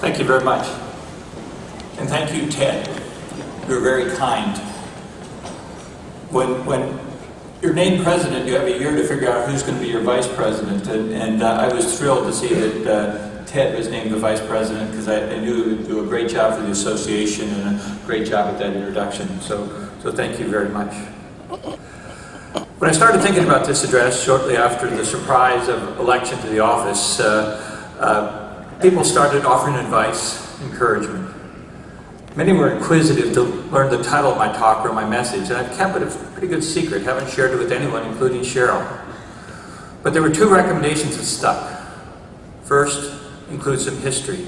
Thank you very much. And thank you, Ted. You're very kind. When you're named president, you have a year to figure out who's going to be your vice president. And I was thrilled to see that Ted was named the vice president, because I knew he would do a great job for the association and a great job at that introduction. So thank you very much. When I started thinking about this address shortly after the surprise of election to the office, people started offering advice, encouragement. Many were inquisitive to learn the title of my talk or my message, and I've kept it a pretty good secret, haven't shared it with anyone, including Cheryl. But there were two recommendations that stuck. First, include some history,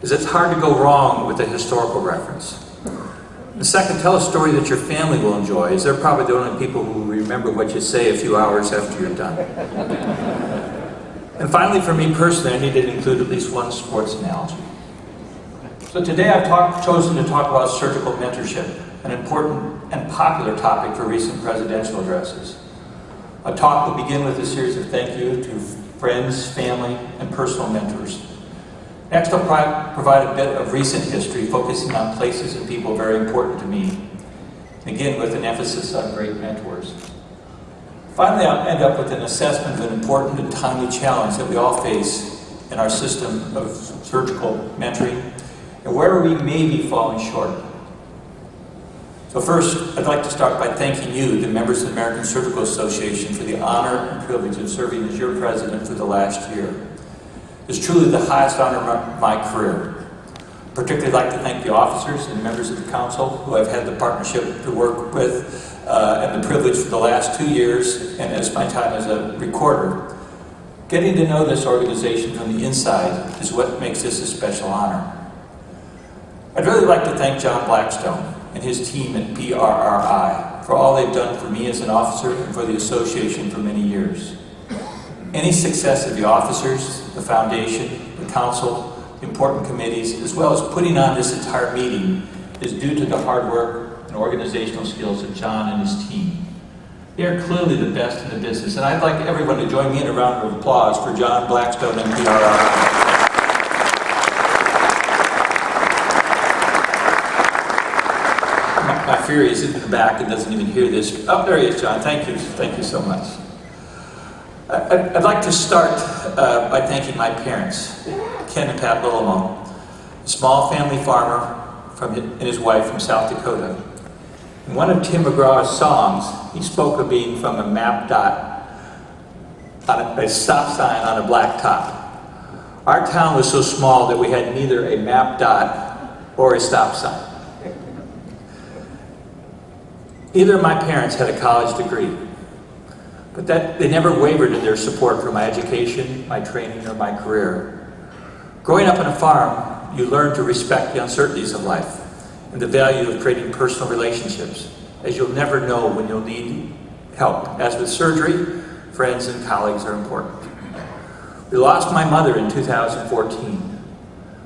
as it's hard to go wrong with a historical reference. The second, tell a story that your family will enjoy, as they're probably the only people who remember what you say a few hours after you're done. And finally, for me personally, I needed to include at least one sports analogy. So today I've chosen to talk about surgical mentorship, an important and popular topic for recent presidential addresses. Our talk will begin with a series of thank you to friends, family, and personal mentors. Next, I'll provide a bit of recent history, focusing on places and people very important to me, again with an emphasis on great mentors. Finally, I'll end up with an assessment of an important and timely challenge that we all face in our system of surgical mentoring, and where we may be falling short. So first, I'd like to start by thanking you, the members of the American Surgical Association, for the honor and privilege of serving as your president for the last year. It's truly the highest honor of my career. I'd particularly like to thank the officers and members of the council who I've had the partnership to work with and the privilege for the last 2 years, and as my time as a recorder. Getting to know this organization from the inside is what makes this a special honor. I'd really like to thank John Blackstone and his team at PRRI for all they've done for me as an officer and for the association for many years. Any success of the officers, the foundation, the council, the important committees, as well as putting on this entire meeting, is due to the hard work and organizational skills of John and his team. They are clearly the best in the business, and I'd like everyone to join me in a round of applause for John Blackstone and PRRI. My Fury is in the back and doesn't even hear this. Oh, there he is, John. Thank you so much. I'd like to start by thanking my parents, Ken and Pat Lillemoe, a small family farmer and his wife from South Dakota. In one of Tim McGraw's songs, he spoke of being from a map dot on a stop sign on a black top. Our town was so small that we had neither a map dot or a stop sign. Neither of my parents had a college degree, but they never wavered in their support for my education, my training, or my career. Growing up on a farm, you learn to respect the uncertainties of life and the value of creating personal relationships, as you'll never know when you'll need help. As with surgery, friends and colleagues are important. We lost my mother in 2014,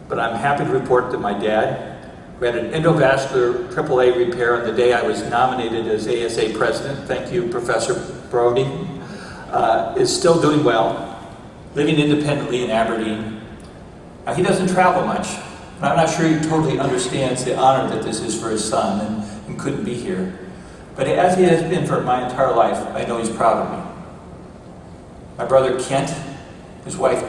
but I'm happy to report that my dad, who had an endovascular AAA repair on the day I was nominated as ASA President, thank you, Professor Brody, is still doing well, living independently in Aberdeen. Now, he doesn't travel much, and I'm not sure he totally understands the honor that this is for his son and couldn't be here. But as he has been for my entire life, I know he's proud of me. My brother Kent, his wife,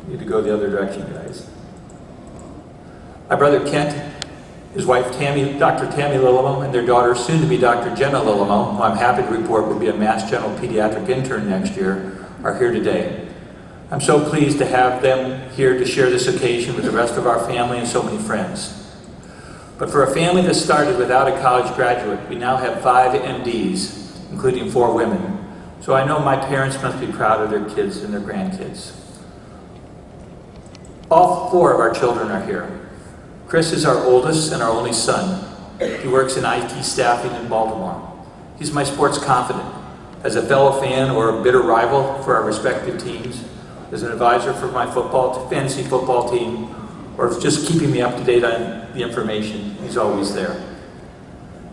need to go the other direction, guys. My brother Kent, his wife Tammy, Dr. Tammy Lillemoe, and their daughter, soon to be Dr. Jenna Lillemoe, who I'm happy to report will be a Mass General pediatric intern next year, are here today. I'm so pleased to have them here to share this occasion with the rest of our family and so many friends. But for a family that started without a college graduate, we now have 5 MDs, including 4 women. So I know my parents must be proud of their kids and their grandkids. All 4 of our children are here. Chris is our oldest and our only son. He works in IT staffing in Baltimore. He's my sports confidant, as a fellow fan or a bitter rival for our respective teams, as an advisor for my fantasy football team, or just keeping me up to date on the information. He's always there.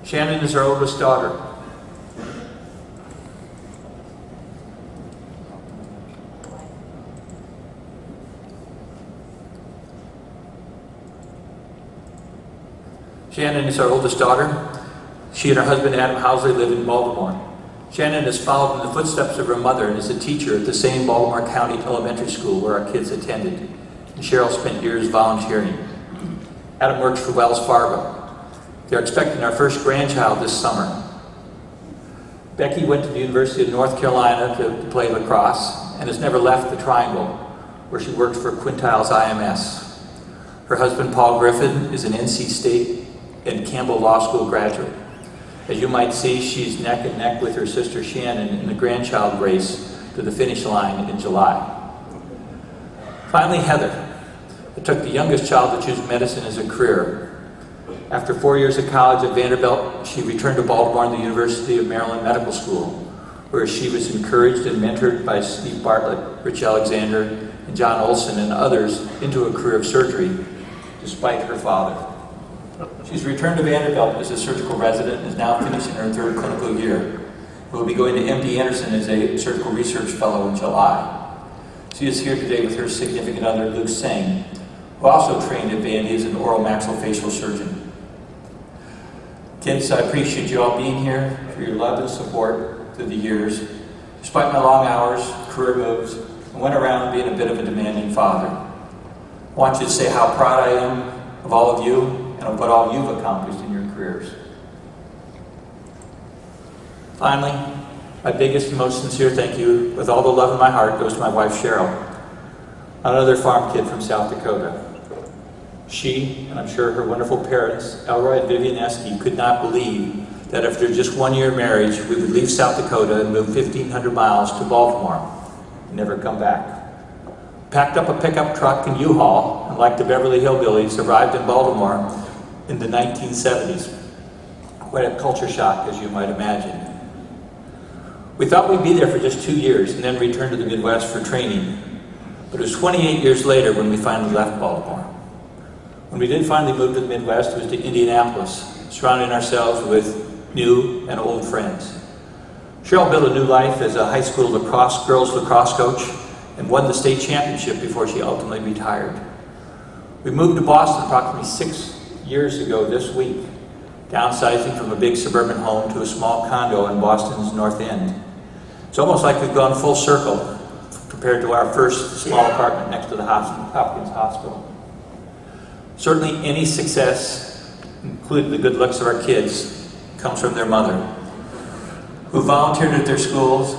Shannon is our oldest daughter. Shannon is our oldest daughter. She and her husband Adam Housley live in Baltimore. Shannon has followed in the footsteps of her mother and is a teacher at the same Baltimore County elementary school where our kids attended. And Cheryl spent years volunteering. Adam works for Wells Fargo. They're expecting our first grandchild this summer. Becky went to the University of North Carolina to play lacrosse and has never left the Triangle, where she worked for Quintiles IMS. Her husband, Paul Griffin, is an NC State and Campbell Law School graduate. As you might see, she's neck and neck with her sister Shannon in the grandchild race to the finish line in July. Finally, Heather. It took the youngest child to choose medicine as a career. After 4 years of college at Vanderbilt, she returned to Baltimore and the University of Maryland Medical School, where she was encouraged and mentored by Steve Bartlett, Rich Alexander, and John Olson and others into a career of surgery, despite her father. She's returned to Vanderbilt as a surgical resident and is now finishing her third clinical year. Will be going to MD Anderson as a surgical research fellow in July. She is here today with her significant other, Luke Singh, who also trained at Vandy as an oral maxillofacial surgeon. Kids, I appreciate you all being here, for your love and support through the years. Despite my long hours, career moves, I went around being a bit of a demanding father. I want you to say how proud I am of all of you and of what all you've accomplished in your careers. Finally, my biggest and most sincere thank you, with all the love in my heart, goes to my wife Cheryl, another farm kid from South Dakota. She, and I'm sure her wonderful parents, Elroy and Vivian Esky, could not believe that after just 1 year of marriage, we would leave South Dakota and move 1,500 miles to Baltimore and never come back. Packed up a pickup truck and U-Haul, and like the Beverly Hillbillies, arrived in Baltimore in the 1970s. Quite a culture shock, as you might imagine. We thought we'd be there for just 2 years and then return to the Midwest for training. But it was 28 years later when we finally left Baltimore. When we did finally move to the Midwest, it was to Indianapolis, surrounding ourselves with new and old friends. Cheryl built a new life as a high school girls lacrosse coach and won the state championship before she ultimately retired. We moved to Boston approximately 6 years ago this week, downsizing from a big suburban home to a small condo in Boston's North End. It's almost like we've gone full circle compared to our first small apartment next to the Hopkins Hospital. Certainly any success, including the good looks of our kids, comes from their mother, who volunteered at their schools,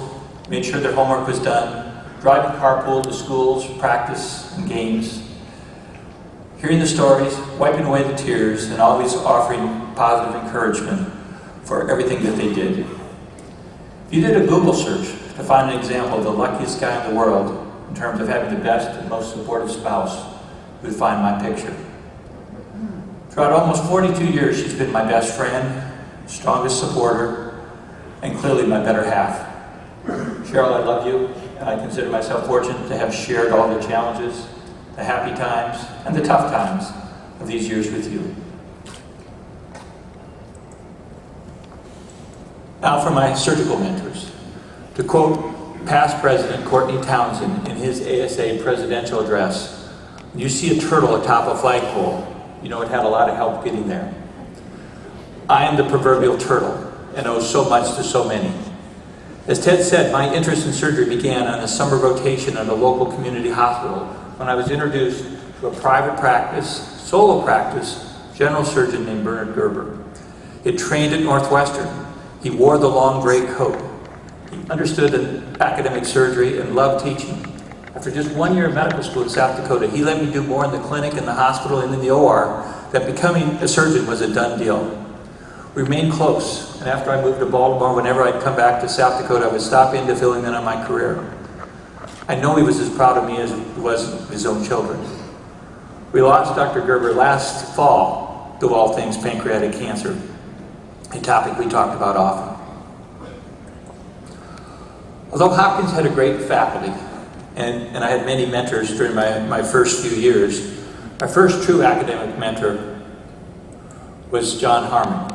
made sure their homework was done, driving carpool to schools, practice, and games, hearing the stories, wiping away the tears, and always offering positive encouragement for everything that they did. If you did a Google search to find an example of the luckiest guy in the world in terms of having the best and most supportive spouse, you would find my picture. Throughout almost 42 years, she's been my best friend, strongest supporter, and clearly my better half. Cheryl, I love you, and I consider myself fortunate to have shared all the challenges, the happy times, and the tough times of these years with you. Now for my surgical mentors. To quote past President Courtney Townsend in his ASA Presidential Address, "When you see a turtle atop a flagpole, you know it had a lot of help getting there." I am the proverbial turtle and owe so much to so many. As Ted said, my interest in surgery began on a summer rotation at a local community hospital when I was introduced to a private practice, solo practice, general surgeon named Bernard Gerber. He had trained at Northwestern. He wore the long gray coat. He understood academic surgery and loved teaching. After just 1 year of medical school in South Dakota, he let me do more in the clinic, in the hospital, and in the OR, that becoming a surgeon was a done deal. We remained close, and after I moved to Baltimore, whenever I'd come back to South Dakota, I would stop in to fill him in on my career. I know he was as proud of me as he was of his own children. We lost Dr. Gerber last fall to all things pancreatic cancer, a topic we talked about often. Although Hopkins had a great faculty, and I had many mentors during my first few years, my first true academic mentor was John Harmon.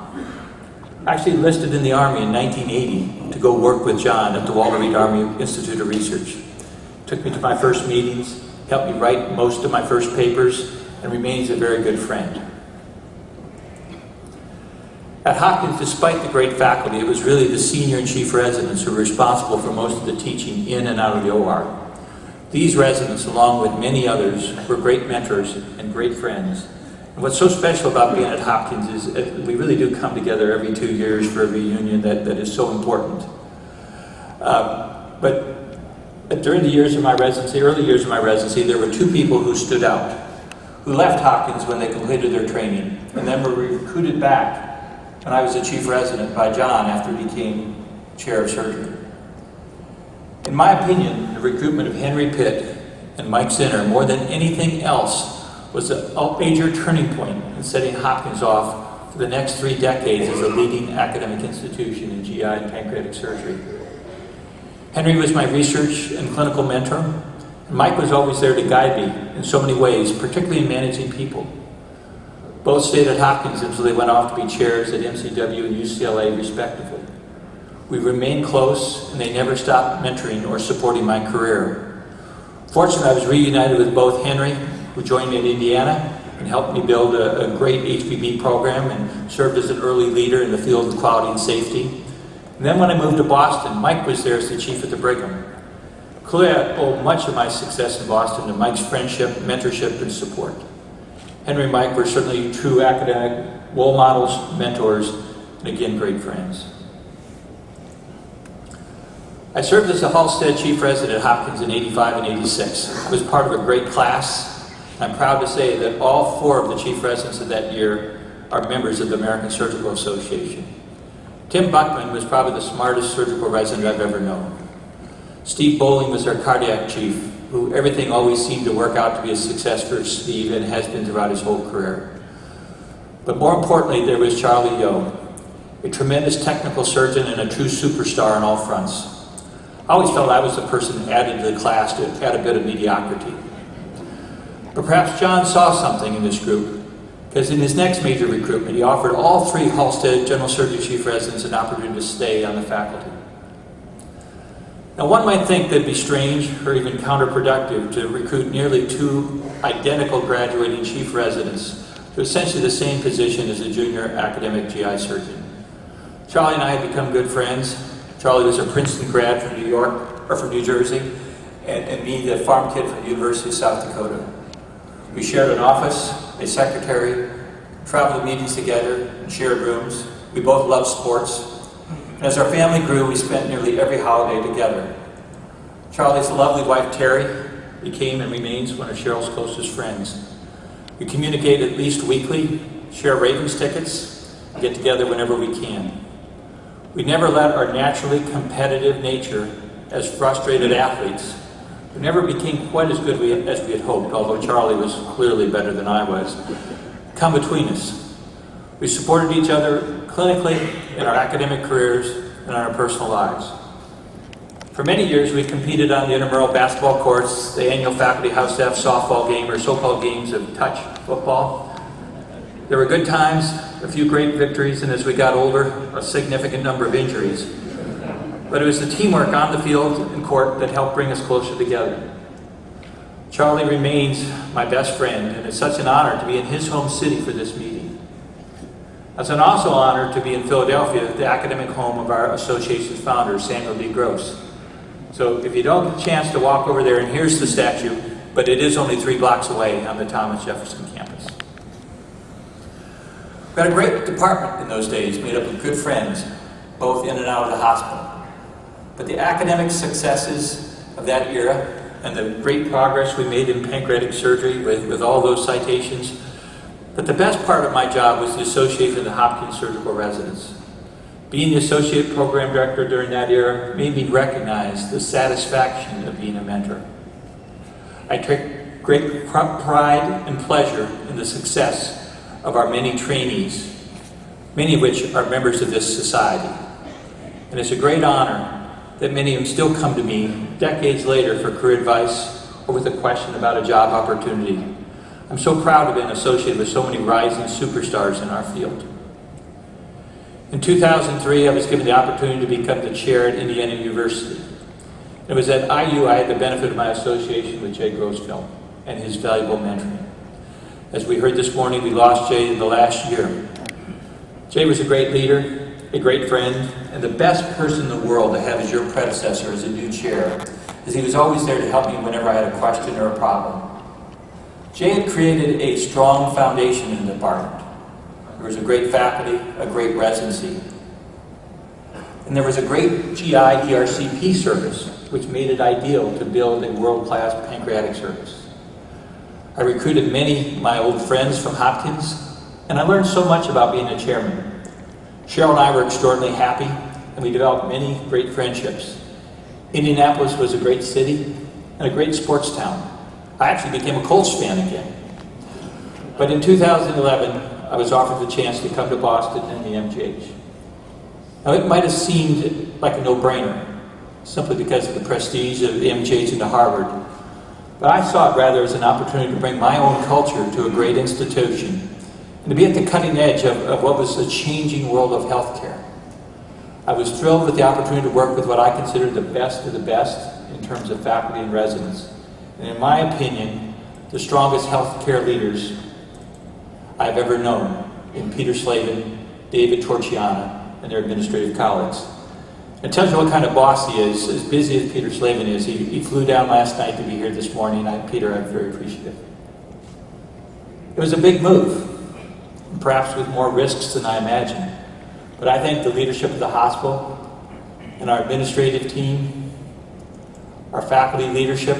I actually enlisted in the Army in 1980 to go work with John at the Walter Reed Army Institute of Research. Took me to my first meetings, helped me write most of my first papers, and remains a very good friend. At Hopkins, despite the great faculty, it was really the senior and chief residents who were responsible for most of the teaching in and out of the OR. These residents, along with many others, were great mentors and great friends. And what's so special about being at Hopkins is we really do come together every 2 years for a reunion that is so important. But during the years of my residency, early years of my residency, there were 2 people who stood out, who left Hopkins when they completed their training, and then were recruited back when I was a chief resident by John after he became chair of surgery. In my opinion, the recruitment of Henry Pitt and Mike Zinner, more than anything else, was a major turning point in setting Hopkins off for the next 3 decades as a leading academic institution in GI and pancreatic surgery. Henry was my research and clinical mentor, and Mike was always there to guide me in so many ways, particularly in managing people. Both stayed at Hopkins until they went off to be chairs at MCW and UCLA, respectively. We remained close, and they never stopped mentoring or supporting my career. Fortunately, I was reunited with both Henry, who joined me in Indiana and helped me build a great HPB program and served as an early leader in the field of quality and safety. And then when I moved to Boston, Mike was there as the chief at the Brigham. Clearly, I owe much of my success in Boston to Mike's friendship, mentorship, and support. Henry and Mike were certainly true academic role models, mentors, and again, great friends. I served as the Halstead Chief Resident at Hopkins in '85 and '86. I was part of a great class. I'm proud to say that all 4 of the Chief Residents of that year are members of the American Surgical Association. Tim Buckman was probably the smartest surgical resident I've ever known. Steve Bowling was our cardiac chief, who everything always seemed to work out to be a success for Steve and has been throughout his whole career. But more importantly, there was Charlie Yo, a tremendous technical surgeon and a true superstar on all fronts. I always felt I was the person added to the class to add a bit of mediocrity. But perhaps John saw something in this group, because in his next major recruitment, he offered all 3 Halstead General Surgery Chief Residents an opportunity to stay on the faculty. Now, one might think that'd be strange or even counterproductive to recruit nearly 2 identical graduating chief residents to essentially the same position as a junior academic GI surgeon. Charlie and I had become good friends. Charlie was a Princeton grad from New York, or from New Jersey, and me, the farm kid from the University of South Dakota. We shared an office, a secretary, traveled to meetings together, and shared rooms. We both loved sports. And as our family grew, we spent nearly every holiday together. Charlie's lovely wife, Terry, became and remains one of Cheryl's closest friends. We communicate at least weekly, share Ravens tickets, and get together whenever we can. We never let our naturally competitive nature as frustrated athletes, who never became quite as good as we had hoped, although Charlie was clearly better than I was, come between us. We supported each other clinically in our academic careers and in our personal lives. For many years, we competed on the intramural basketball courts, the annual faculty house staff softball game, or so-called games of touch football. There were good times, a few great victories, and as we got older, a significant number of injuries. But it was the teamwork on the field and court that helped bring us closer together. Charlie remains my best friend, and it's such an honor to be in his home city for this meeting. It's an also honor to be in Philadelphia, the academic home of our association's founder, Samuel D. Gross. So if you don't get a chance to walk over there, and here's the statue, but it is only 3 blocks away on the Thomas Jefferson campus. We had a great department in those days, made up of good friends, both in and out of the hospital. But the academic successes of that era and the great progress we made in pancreatic surgery with all those citations, but the best part of my job was the association of the Hopkins Surgical Residents. Being the associate program director during that era made me recognize the satisfaction of being a mentor. I take great pride and pleasure in the success of our many trainees, many of which are members of this society. And it's a great honor that many of them still come to me decades later for career advice or with a question about a job opportunity. I'm so proud to have been associated with so many rising superstars in our field. In 2003, I was given the opportunity to become the chair at Indiana University. It was at IU I had the benefit of my association with Jay Grossfeld and his valuable mentoring. As we heard this morning, we lost Jay in the last year. Jay was a great leader, a great friend, and the best person in the world to have as your predecessor as a new chair, as he was always there to help me whenever I had a question or a problem. Jay had created a strong foundation in the department. There was a great faculty, a great residency, and there was a great GI ERCP service, which made it ideal to build a world-class pancreatic service. I recruited many of my old friends from Hopkins, and I learned so much about being a chairman. Cheryl and I were extraordinarily happy, and we developed many great friendships. Indianapolis was a great city and a great sports town. I actually became a Colts fan again. But in 2011, I was offered the chance to come to Boston and the MGH. Now, it might have seemed like a no-brainer, simply because of the prestige of the MGH into Harvard, but I saw it rather as an opportunity to bring my own culture to a great institution and to be at the cutting edge of what was a changing world of healthcare. I was thrilled with the opportunity to work with what I consider the best of the best in terms of faculty and residents, and in my opinion, the strongest healthcare leaders I've ever known in Peter Slavin, David Torchiana, and their administrative colleagues. It tells you what kind of boss he is. As busy as Peter Slavin is, he flew down last night to be here this morning. Peter, I'm very appreciative. It was a big move, perhaps with more risks than I imagined. But I thank the leadership of the hospital and our administrative team, our faculty leadership,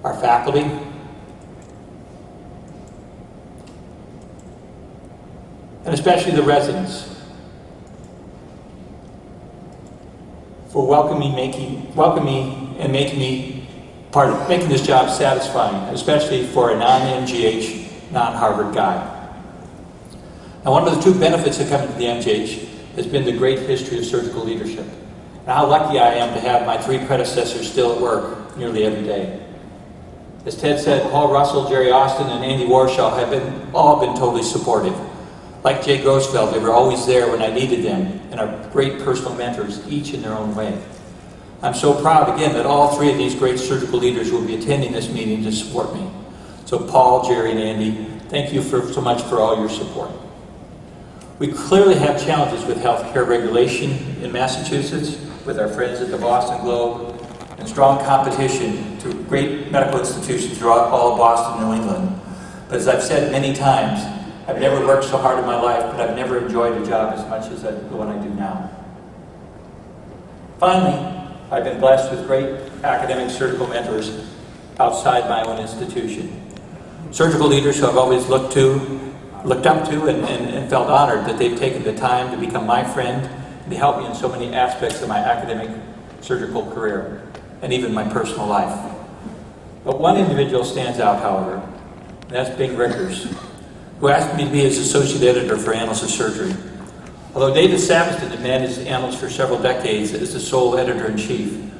our faculty, and especially the residents for welcoming and making this job satisfying, especially for a non-MGH, non-Harvard guy. Now, one of the true benefits of coming to the MGH has been the great history of surgical leadership, and how lucky I am to have my three predecessors still at work nearly every day. As Ted said, Paul Russell, Jerry Austin, and Andy Warshaw have all been totally supportive. Like Jay Grossfeld, they were always there when I needed them, and are great personal mentors, each in their own way. I'm so proud, again, that all three of these great surgical leaders will be attending this meeting to support me. So Paul, Jerry, and Andy, thank you so much for all your support. We clearly have challenges with healthcare regulation in Massachusetts, with our friends at the Boston Globe, and strong competition to great medical institutions throughout all of Boston and New England. But as I've said many times, I've never worked so hard in my life, but I've never enjoyed a job as much as the one I do now. Finally, I've been blessed with great academic surgical mentors outside my own institution. Surgical leaders who I've always looked up to and felt honored that they've taken the time to become my friend and to help me in so many aspects of my academic surgical career and even my personal life. But one individual stands out, however, and that's Bing Rickers, who asked me to be his associate editor for Annals of Surgery. Although David Saveston had managed Annals for several decades as the sole editor-in-chief,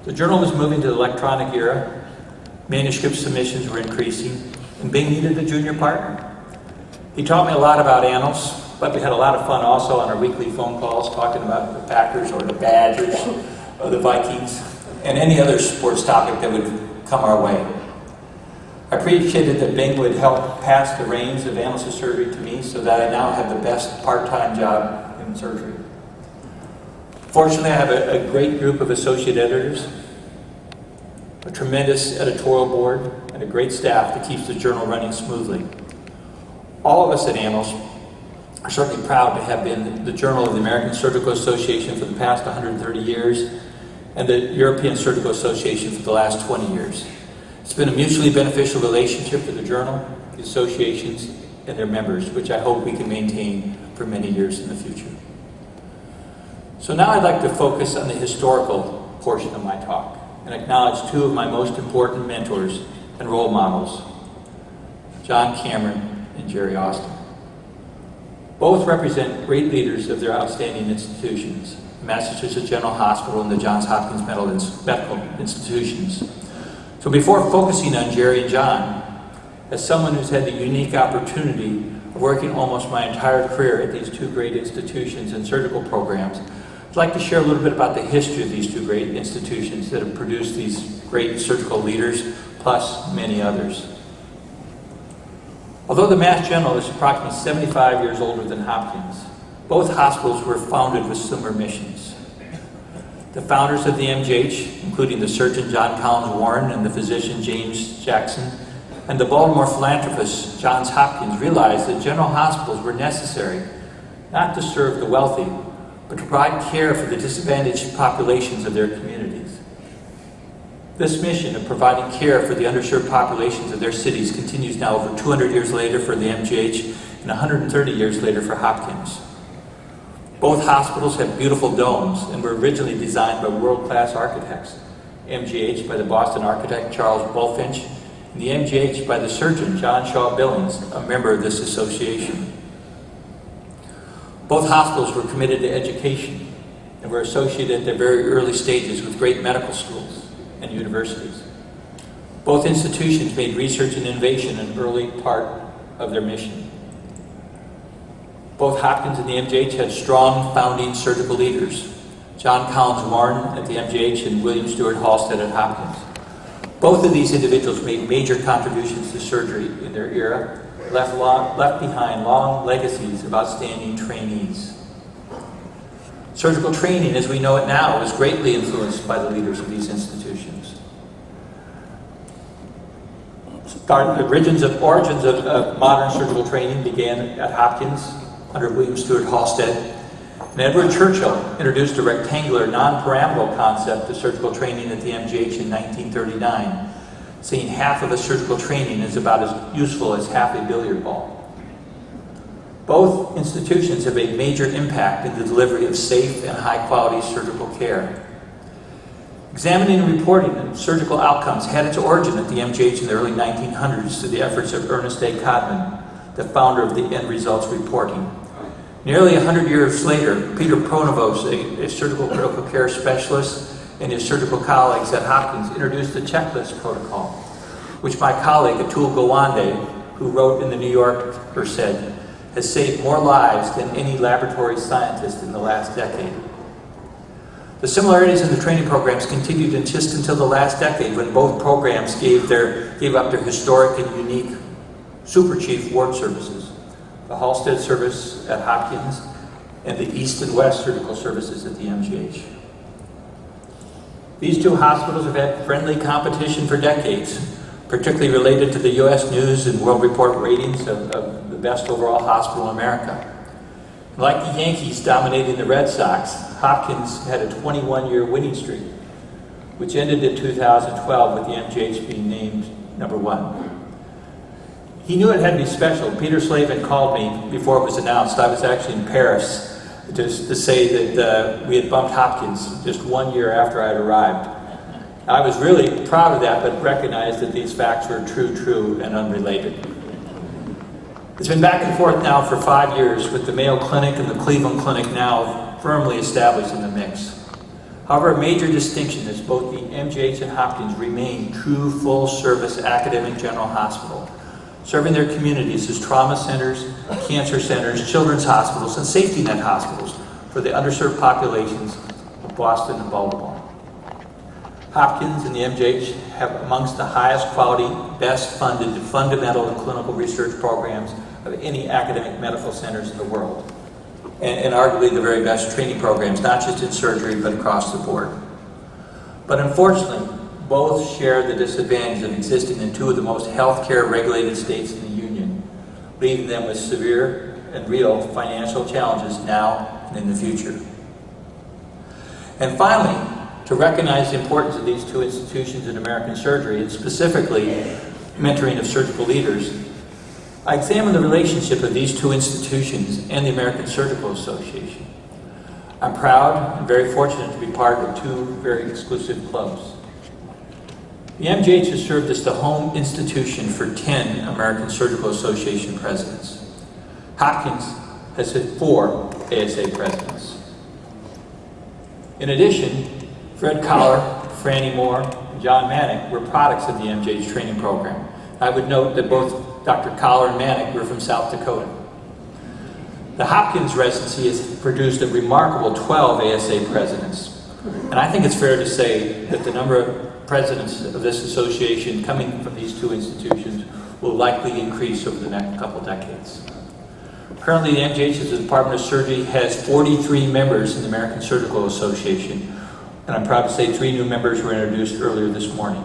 the journal was moving to the electronic era, manuscript submissions were increasing, and Bing needed a junior partner. He taught me a lot about Annals, but we had a lot of fun also on our weekly phone calls talking about the Packers or the Badgers or the Vikings and any other sports topic that would come our way. I appreciated that Bing would help pass the reins of Annals of Surgery to me so that I now have the best part-time job in surgery. Fortunately, I have a great group of associate editors, a tremendous editorial board, and a great staff that keeps the journal running smoothly. All of us at Annals are certainly proud to have been the journal of the American Surgical Association for the past 130 years and the European Surgical Association for the last 20 years. It's been a mutually beneficial relationship for the journal, the associations, and their members, which I hope we can maintain for many years in the future. So now I'd like to focus on the historical portion of my talk and acknowledge two of my most important mentors and role models, John Cameron and Jerry Austin. Both represent great leaders of their outstanding institutions, the Massachusetts General Hospital and the Johns Hopkins Medical Institutions. So before focusing on Jerry and John, as someone who's had the unique opportunity of working almost my entire career at these two great institutions and surgical programs, I'd like to share a little bit about the history of these two great institutions that have produced these great surgical leaders, plus many others. Although the Mass General is approximately 75 years older than Hopkins, both hospitals were founded with similar missions. The founders of the MGH, including the surgeon John Collins Warren and the physician James Jackson, and the Baltimore philanthropist Johns Hopkins, realized that general hospitals were necessary not to serve the wealthy, but to provide care for the disadvantaged populations of their communities. This mission of providing care for the underserved populations of their cities continues now over 200 years later for the MGH and 130 years later for Hopkins. Both hospitals have beautiful domes and were originally designed by world-class architects. MGH by the Boston architect Charles Bulfinch, and the MGH by the surgeon John Shaw Billings, a member of this association. Both hospitals were committed to education and were associated at their very early stages with great medical schools and universities. Both institutions made research and innovation an early part of their mission. Both Hopkins and the MGH had strong founding surgical leaders, John Collins Warren at the MGH and William Stewart Halstead at Hopkins. Both of these individuals made major contributions to surgery in their era, left behind long legacies of outstanding trainees. Surgical training, as we know it now, was greatly influenced by the leaders of these institutions. The origins of modern surgical training began at Hopkins under William Stewart Halstead, and Edward Churchill introduced a rectangular, non-pyramidal concept to surgical training at the MGH in 1939, saying half of a surgical training is about as useful as half a billiard ball. Both institutions have made major impact in the delivery of safe and high-quality surgical care. Examining and reporting on surgical outcomes had its origin at the MGH in the early 1900s through the efforts of Ernest A. Codman, the founder of the End Results Reporting. Nearly 100 years later, Peter Pronovost, a surgical critical care specialist, and his surgical colleagues at Hopkins introduced the checklist protocol, which my colleague Atul Gawande, who wrote in the New Yorker, said, has saved more lives than any laboratory scientist in the last decade. The similarities in the training programs continued just until the last decade, when both programs gave up their historic and unique super chief ward services, the Halstead service at Hopkins and the East and West surgical services at the MGH. These two hospitals have had friendly competition for decades, particularly related to the U.S. News and World Report ratings of the best overall hospital in America. Like the Yankees dominating the Red Sox, Hopkins had a 21-year winning streak, which ended in 2012 with the MGH being named #1. He knew it had to be special. Peter Slavin called me before it was announced. I was actually in Paris just to say that we had bumped Hopkins just 1 year after I had arrived. I was really proud of that, but recognized that these facts were true, and unrelated. It's been back and forth now for 5 years, with the Mayo Clinic and the Cleveland Clinic now firmly established in the mix. However, a major distinction is both the MGH and Hopkins remain true full-service academic general hospital, serving their communities as trauma centers, cancer centers, children's hospitals, and safety net hospitals for the underserved populations of Boston and Baltimore. Hopkins and the MGH have amongst the highest quality, best funded fundamental and clinical research programs of any academic medical centers in the world, and arguably the very best training programs, not just in surgery, but across the board. But unfortunately, both share the disadvantage of existing in two of the most healthcare regulated states in the Union, leaving them with severe and real financial challenges now and in the future. And finally, to recognize the importance of these two institutions in American surgery, and specifically mentoring of surgical leaders, I examined the relationship of these two institutions and the American Surgical Association. I'm proud and very fortunate to be part of two very exclusive clubs. The MGH has served as the home institution for 10 American Surgical Association presidents. Hopkins has had 4 ASA presidents. In addition, Fred Collar, Franny Moore, and John Manick were products of the MGH training program. I would note that both Dr. Collar and Manick were from South Dakota. The Hopkins residency has produced a remarkable 12 ASA presidents. And I think it's fair to say that the number of presidents of this association coming from these two institutions will likely increase over the next couple decades. Currently, the MGH's Department of Surgery has 43 members in the American Surgical Association, and I'm proud to say 3 new members were introduced earlier this morning.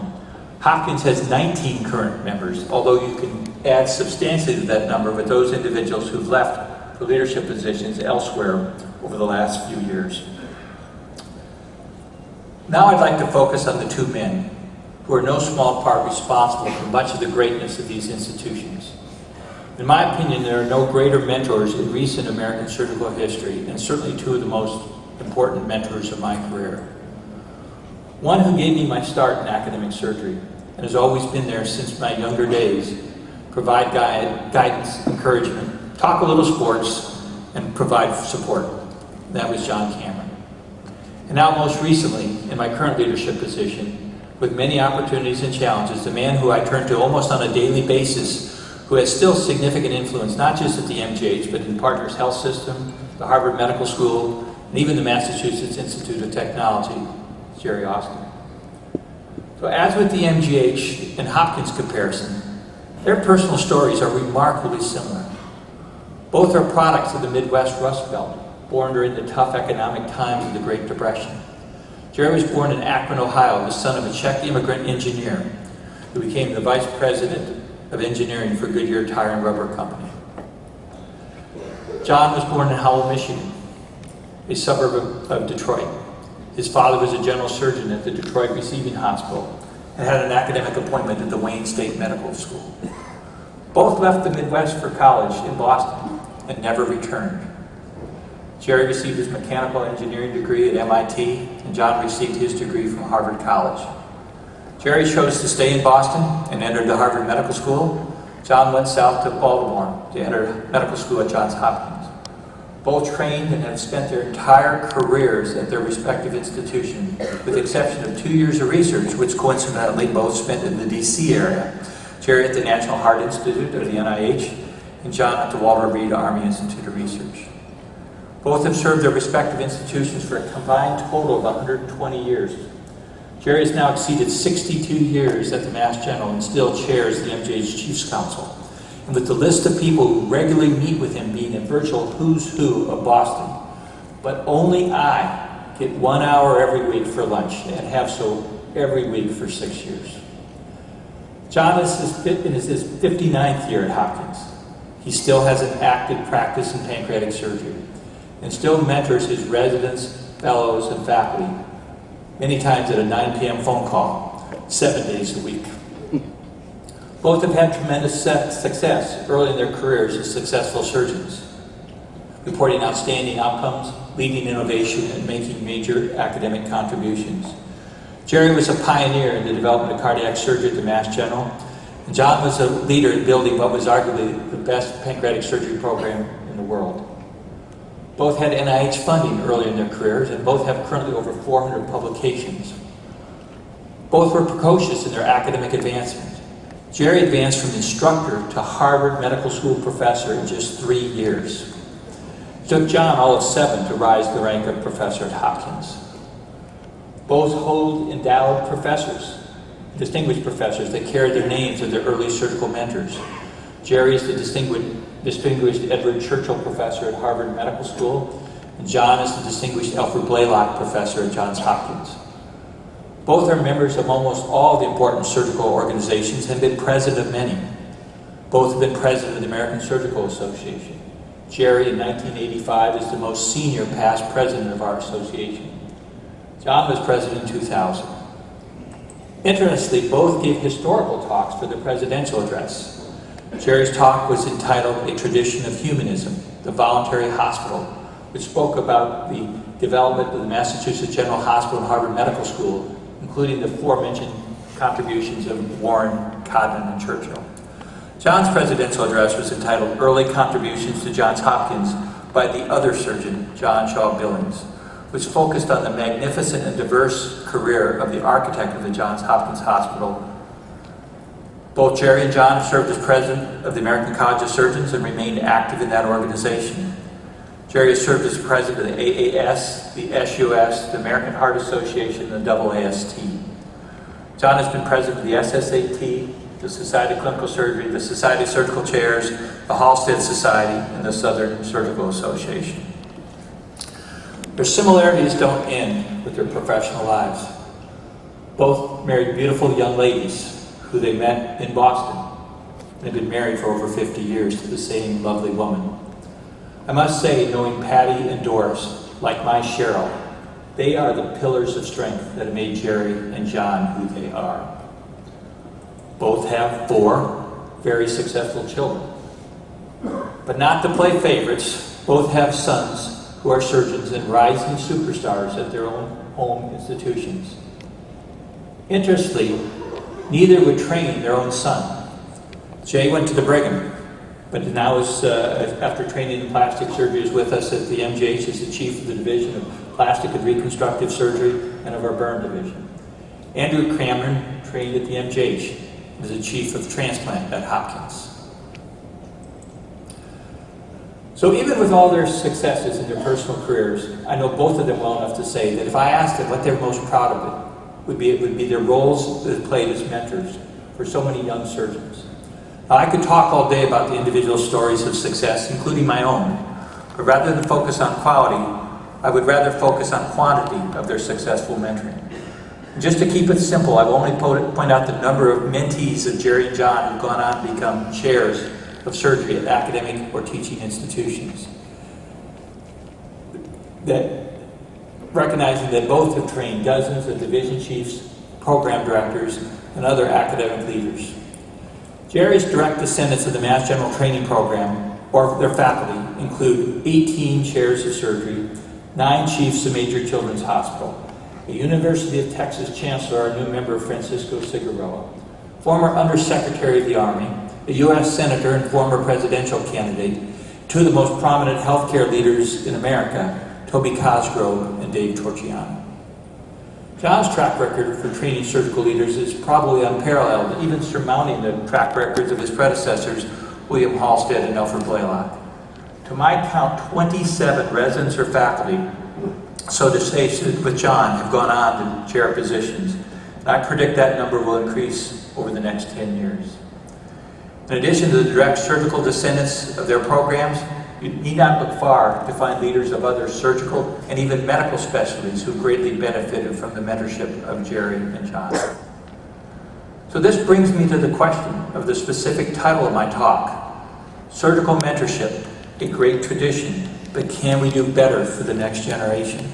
Hopkins has 19 current members, although you can add substantially to that number with those individuals who've left for leadership positions elsewhere over the last few years. Now I'd like to focus on the 2 men who are in no small part responsible for much of the greatness of these institutions. In my opinion, there are no greater mentors in recent American surgical history, and certainly 2 of the most important mentors of my career. One who gave me my start in academic surgery and has always been there since my younger days, provide guidance, encouragement, talk a little sports, and provide support. That was John Cameron. And now most recently, in my current leadership position, with many opportunities and challenges, the man who I turn to almost on a daily basis, who has still significant influence, not just at the MGH, but in Partners Health System, the Harvard Medical School, and even the Massachusetts Institute of Technology, Jerry Austin. So as with the MGH and Hopkins comparison, their personal stories are remarkably similar. Both are products of the Midwest Rust Belt, born during the tough economic times of the Great Depression. Jerry was born in Akron, Ohio, the son of a Czech immigrant engineer who became the vice president of engineering for Goodyear Tire and Rubber Company. John was born in Howell, Michigan, a suburb of Detroit. His father was a general surgeon at the Detroit Receiving Hospital and had an academic appointment at the Wayne State Medical School. Both left the Midwest for college in Boston and never returned. Jerry received his mechanical engineering degree at MIT, and John received his degree from Harvard College. Jerry chose to stay in Boston and entered the Harvard Medical School. John went south to Baltimore to enter medical school at Johns Hopkins. Both trained and have spent their entire careers at their respective institutions, with the exception of 2 years of research, which coincidentally both spent in the DC area. Jerry at the National Heart Institute, or the NIH, and John at the Walter Reed Army Institute of Research. Both have served their respective institutions for a combined total of 120 years. Jerry has now exceeded 62 years at the Mass General and still chairs the MGH Chiefs Council. And with the list of people who regularly meet with him being a virtual who's who of Boston, but only I get 1 hour every week for lunch and have so every week for 6 years. John is in his 59th year at Hopkins. He still has an active practice in pancreatic surgery and still mentors his residents, fellows, and faculty, many times at a 9 p.m. phone call, 7 days a week. Both have had tremendous success early in their careers as successful surgeons, reporting outstanding outcomes, leading innovation, and making major academic contributions. Jerry was a pioneer in the development of cardiac surgery at the Mass General, and John was a leader in building what was arguably the best pancreatic surgery program in the world. Both had NIH funding early in their careers, and both have currently over 400 publications. Both were precocious in their academic advancement. Jerry advanced from instructor to Harvard Medical School professor in just 3 years. It took John all of 7 to rise to the rank of professor at Hopkins. Both hold endowed professors, distinguished professors that carry their names of their early surgical mentors. Jerry is the distinguished Edward Churchill Professor at Harvard Medical School, and John is the distinguished Alfred Blaylock Professor at Johns Hopkins. Both are members of almost all the important surgical organizations and been president of many. Both have been president of the American Surgical Association. Jerry, in 1985, is the most senior past president of our association. John was president in 2000. Interestingly, both gave historical talks for the Presidential Address. Jerry's talk was entitled A Tradition of Humanism, the Voluntary Hospital, which spoke about the development of the Massachusetts General Hospital and Harvard Medical School, including the aforementioned contributions of Warren, Codman, and Churchill. John's presidential address was entitled Early Contributions to Johns Hopkins by the other surgeon, John Shaw Billings, which focused on the magnificent and diverse career of the architect of the Johns Hopkins Hospital. Both Jerry and John have served as president of the American College of Surgeons and remained active in that organization. Jerry has served as president of the AAS, the SUS, the American Heart Association, and the AAST. John has been president of the SSAT, the Society of Clinical Surgery, the Society of Surgical Chairs, the Halstead Society, and the Southern Surgical Association. Their similarities don't end with their professional lives. Both married beautiful young ladies who they met in Boston. They've been married for over 50 years to the same lovely woman. I must say, knowing Patty and Doris, like my Cheryl, they are the pillars of strength that have made Jerry and John who they are. Both have 4 very successful children. But not to play favorites, both have sons who are surgeons and rising superstars at their own home institutions. Interestingly, neither would train their own son. Jay went to the Brigham, but now is, after training in plastic surgery, is with us at the MGH as the chief of the division of plastic and reconstructive surgery and of our burn division. Andrew Cameron trained at the MGH as the chief of transplant at Hopkins. So even with all their successes in their personal careers, I know both of them well enough to say that if I asked them what they're most proud of, it would be their roles that they played as mentors for so many young surgeons. Now, I could talk all day about the individual stories of success, including my own, but rather than focus on quality, I would rather focus on quantity of their successful mentoring. And just to keep it simple, I will only point out the number of mentees of Jerry and John who've gone on to become chairs of surgery at academic or teaching institutions. Recognizing that both have trained dozens of division chiefs, program directors, and other academic leaders. Jerry's direct descendants of the Mass General Training Program, or their faculty, include 18 chairs of surgery, 9 chiefs of major children's hospital, a University of Texas chancellor, a new member Francisco Cigarella, former Undersecretary of the Army, a U.S. Senator and former presidential candidate, 2 of the most prominent healthcare leaders in America, Toby Cosgrove and Dave Torchiano. John's track record for training surgical leaders is probably unparalleled, even surmounting the track records of his predecessors, William Halstead and Alfred Blaylock. To my count, 27 residents or faculty, so to say, with John, have gone on to chair positions. And I predict that number will increase over the next 10 years. In addition to the direct surgical descendants of their programs, you need not look far to find leaders of other surgical and even medical specialties who greatly benefited from the mentorship of Jerry and John. So this brings me to the question of the specific title of my talk, Surgical Mentorship, a Great Tradition, but can we do better for the next generation?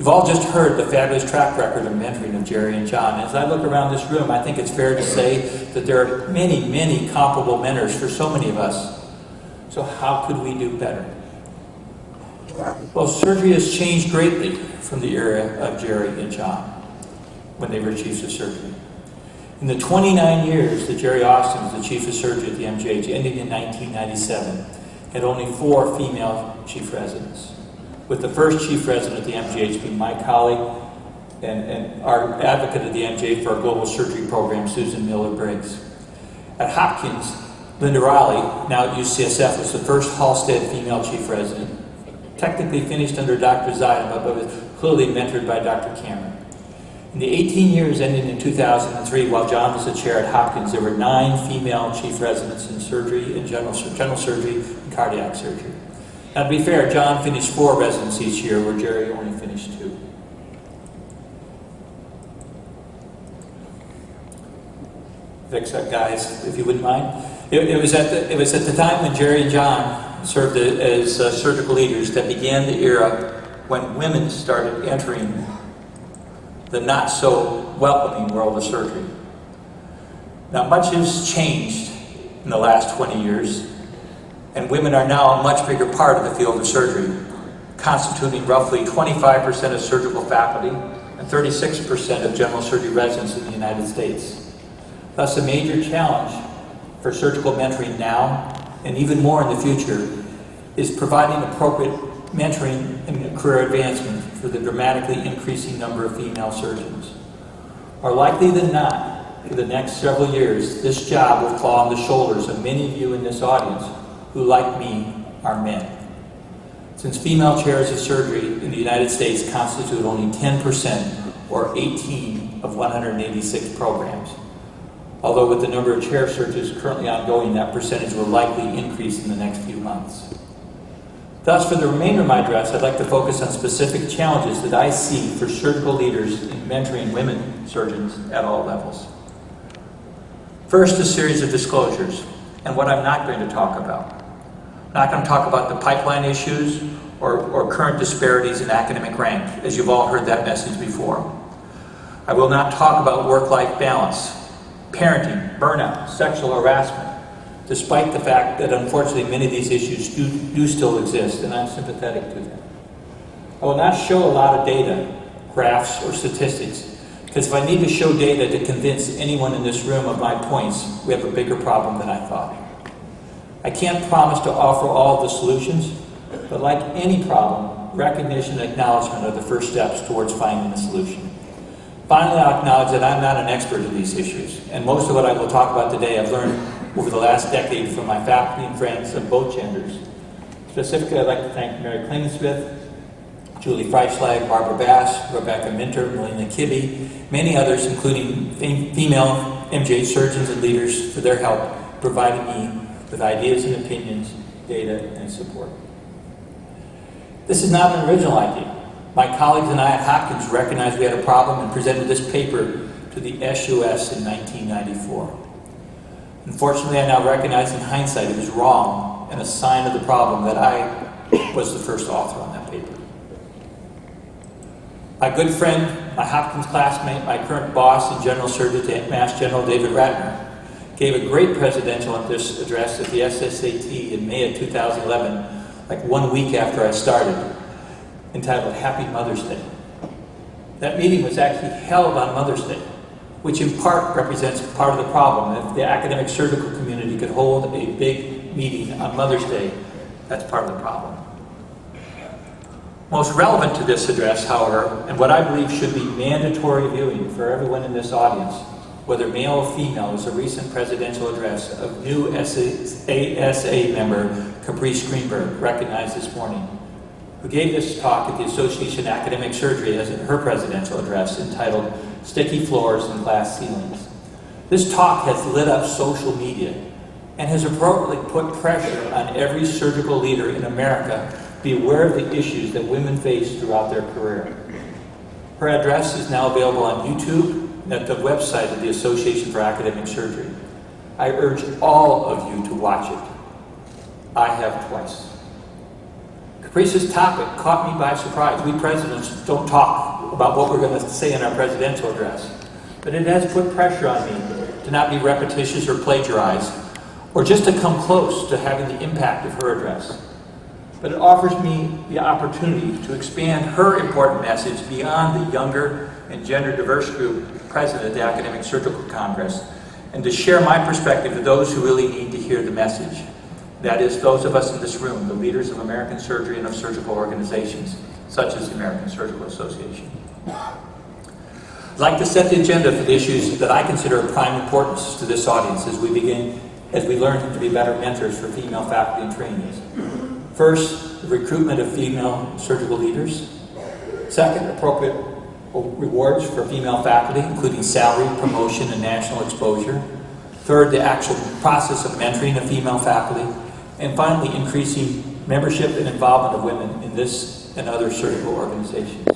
You've all just heard the fabulous track record of mentoring of Jerry and John. As I look around this room, I think it's fair to say that there are many, many comparable mentors for so many of us. So how could we do better? Well, surgery has changed greatly from the era of Jerry and John when they were chiefs of surgery. In the 29 years that Jerry Austin was the chief of surgery at the MGH, ending in 1997, had only 4 female chief residents, with the first chief resident at the MGH being my colleague and our advocate at the MGH for our global surgery program, Susan Miller-Briggs. At Hopkins, Linda Raleigh, now at UCSF, was the first Halstead female chief resident, technically finished under Dr. Zeidema, but was clearly mentored by Dr. Cameron. In the 18 years ending in 2003, while John was the chair at Hopkins, there were 9 female chief residents in surgery and general surgery and cardiac surgery. Now, to be fair, John finished 4 residents each year, where Jerry only finished 2. Fix that, guys, if you wouldn't mind. It was at the time when Jerry and John served as surgical leaders that began the era when women started entering the not so welcoming world of surgery. Now, much has changed in the last 20 years, and women are now a much bigger part of the field of surgery, constituting roughly 25% of surgical faculty and 36% of general surgery residents in the United States. Thus, a major challenge for surgical mentoring now, and even more in the future, is providing appropriate mentoring and career advancement for the dramatically increasing number of female surgeons. More likely than not, for the next several years, this job will fall on the shoulders of many of you in this audience who, like me, are men. Since female chairs of surgery in the United States constitute only 10%, or 18 of 186 programs, although with the number of chair searches currently ongoing, that percentage will likely increase in the next few months. Thus, for the remainder of my address, I'd like to focus on specific challenges that I see for surgical leaders in mentoring women surgeons at all levels. First, a series of disclosures, and what I'm not going to talk about. I'm not going to talk about the pipeline issues or current disparities in academic rank, as you've all heard that message before. I will not talk about work-life balance, parenting, burnout, sexual harassment, despite the fact that unfortunately many of these issues do still exist, and I'm sympathetic to them. I will not show a lot of data, graphs, or statistics, because if I need to show data to convince anyone in this room of my points, we have a bigger problem than I thought. I can't promise to offer all of the solutions, but like any problem, recognition and acknowledgement are the first steps towards finding a solution. Finally, I'll acknowledge that I'm not an expert in these issues, and most of what I will talk about today I've learned over the last decade from my faculty and friends of both genders. Specifically, I'd like to thank Mary Klingensmith, Julie Freischlag, Barbara Bass, Rebecca Minter, Melina Kibbe, many others, including female MJ surgeons and leaders, for their help providing me with ideas and opinions, data, and support. This is not an original idea. My colleagues and I at Hopkins recognized we had a problem and presented this paper to the SUS in 1994. Unfortunately, I now recognize in hindsight it was wrong and a sign of the problem that I was the first author on that paper. My good friend, my Hopkins classmate, my current boss and general surgeon at Mass General, David Ratner, gave a great presidential address at the SSAT in May of 2011, like 1 week after I started, entitled Happy Mother's Day. That meeting was actually held on Mother's Day, which in part represents part of the problem. If the academic surgical community could hold a big meeting on Mother's Day, that's part of the problem. Most relevant to this address, however, and what I believe should be mandatory viewing for everyone in this audience, whether male or female, is a recent presidential address of new ASA member Caprice Greenberg, recognized this morning, who gave this talk at the Association of Academic Surgery as in her presidential address entitled Sticky Floors and Glass Ceilings. This talk has lit up social media and has appropriately put pressure on every surgical leader in America to be aware of the issues that women face throughout their career. Her address is now available on YouTube and at the website of the Association for Academic Surgery. I urge all of you to watch it. I have twice. Caprice's topic caught me by surprise. We presidents don't talk about what we're going to say in our presidential address, but it has put pressure on me to not be repetitious or plagiarize, or just to come close to having the impact of her address. But it offers me the opportunity to expand her important message beyond the younger and gender diverse group present at the Academic Surgical Congress, and to share my perspective to those who really need to hear the message. That is, those of us in this room, the leaders of American surgery and of surgical organizations, such as the American Surgical Association. I'd like to set the agenda for the issues that I consider of prime importance to this audience as we learn to be better mentors for female faculty and trainees. First, the recruitment of female surgical leaders. Second, appropriate rewards for female faculty, including salary, promotion, and national exposure. Third, the actual process of mentoring of female faculty. And finally, increasing membership and involvement of women in this and other surgical organizations.